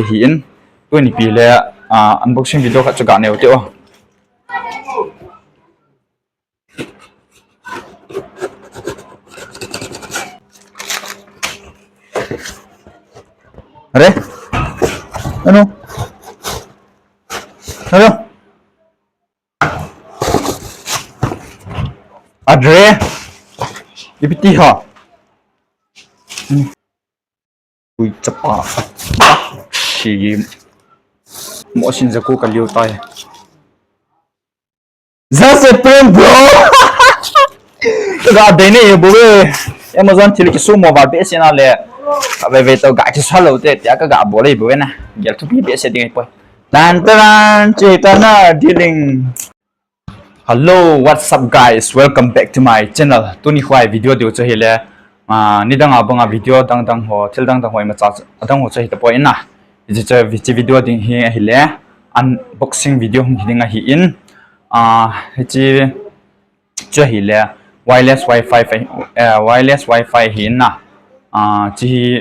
hi in tôi ni pi le unboxing video kha chuka neu teo अरे ano ano adre ipiti ha ui chapa shi mo sin zaku kaliu tai za se prem bro ga de ne bo Amazon til ki su mobile be sina le về về tàu gãi cho sao lâu thế tiếc cái gạo bố lấy bữa nè giờ tôi biết sẽ đi ngay quay tan tan chỉ tan là dealing hello what's up guys welcome back to my channel tôi đi quay video điều cho hele mà ni đang abang video đang ho thil đang ho mà cha đang ho cho hita point na ji cho video ding hi hele unboxing video hum hi nga hi in ji cho hele wireless wifi hi na chỉ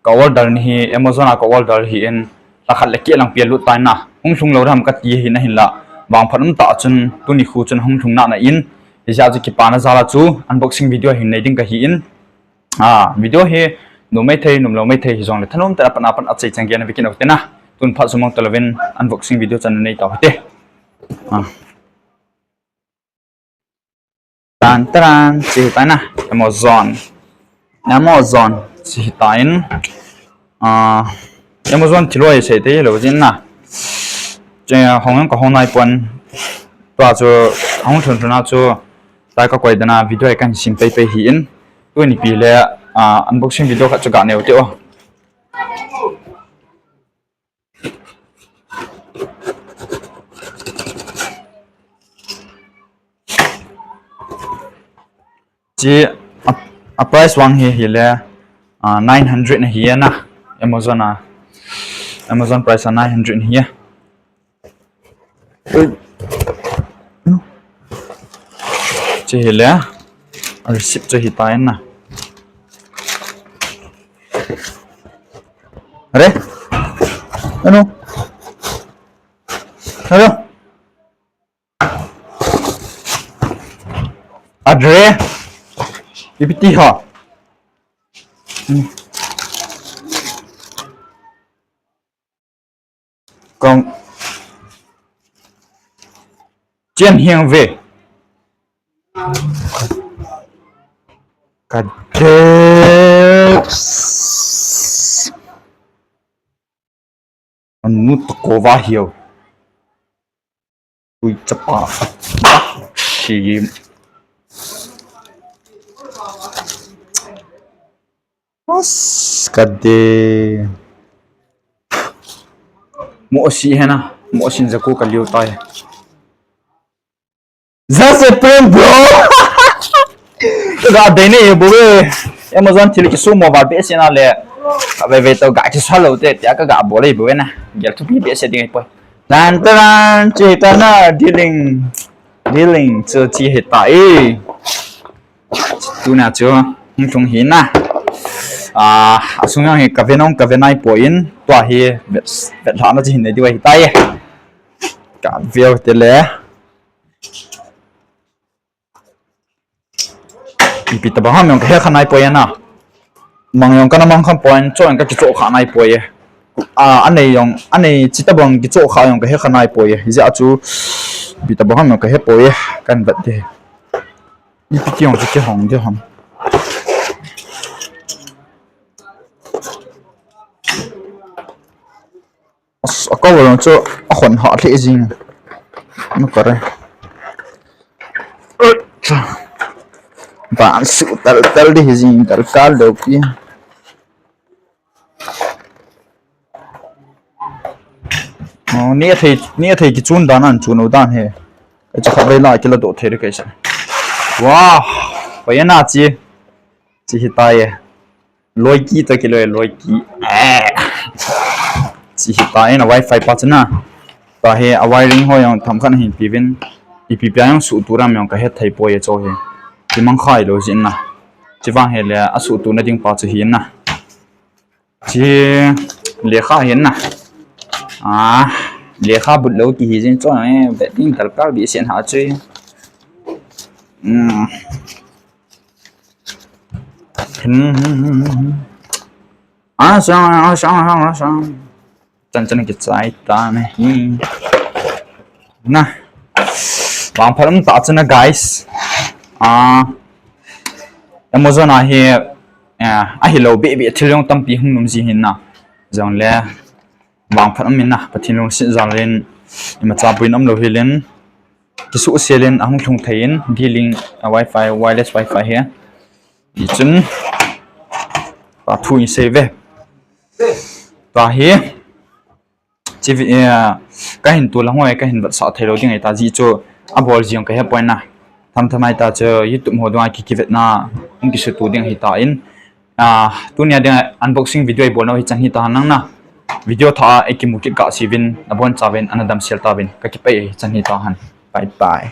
có order hi Amazon có order hi in la khat le ke lang pian lut tai na hung thung lo ram ka ti hi na hin la wang phanum ta chun tu ni khu chun hung thung na in hi ja ji ki pa na zala chu unboxing video hin nei ding ka hi in video hi no mai thei num lo mai thei hi jong le thanom ta pan a chei chang gen bikin ok na tun pha sumong televen unboxing video chan nei ta hate tan tan chi ta na Amazon chỉ tại Amazon thì loại sẽ thế là gì nè chơi hong có hong này quân tòa cho hong chuẩn chuẩn cho tại các quầy đana video kan sim pe hiện tôi ni pi le unboxing video khác cho cả nêu tiêu chỉ price wang hi le 900 hi na Amazon price 900 hi chỉ hi le receipt cho hi ta na अरे ano hello adre ipiti ha con chiên hiền về cả anh muốn cố va hiểu tôi chấp chỉ Kade mo si है ना mo sin zaku kaliu tai za se prem bro ga de ne bo Amazon til ki su mobile be sina le về về tàu gãi cho sao lâu thế tiếc cái gạo bố lấy bữa nè giờ tôi biết sẽ đi ngay quay tan tan chỉ tan là dealing cho chi hiện tại tu nào chưa không trông hiến na xung quanh thì cà phê này point tòa hi vẹt lõa nó chỉ hình này đi quay tay cả video thế lẽ bị tập hợp mình cái khăn này point na mang yung cái mang khăn point cho anh cái chỗ khăn này point anh này chỉ tập bằng cái chỗ khăn yung cái khăn này point giờ chú bị tập hợp mình cái hết point cần vật thì đi bị yung cái hỏng chứ hỏng có một lần cho khuẩn họ thế gì nó có đây bạn sự tal đi gì tal cal đầu kia nia thì cái chun đan ăn chun đầu đan he cái chắc phải lại cái là độ thế được cái gì wow vậy na chi hiện tại lôi kỹ tới cái lôi kỹ chỉ tại là wifi bắt na ta he wiring ho yang tham khan hin pivin ipi yang su tu ram yang ka he thai po ye cho he ti mang khai lo jin na chi wang he le a su tu na ding pa chu hin na chi le kha hin na lệ khá bút lâu kỳ trên cho này vệ tinh thật các bị xiên hạ chơi sao chân chân cái trái ta này nè vàng phải làm tạo chân guys Amazon à hello baby thil long tam pi hung num ji hin na zong le wang phat min na pathin long si zang len ima cha puin am lo hilen ki su selen ang thung thein dealing wifi wireless wifi here i chun pa thu save pa hi chi ka hin tu la hoi ka hin bat sa thelo ding ai ta ji cho abol jiang ka he point na tham ta cho youtube ho dwa ki na ung ki su tu ding hi ta in tu nia ding unboxing video ai bolno hi chan hi ta nang na video tha ekimukit ka sivin abon chaven anadam sel tawin ka ki pai chan hi ta han bye bye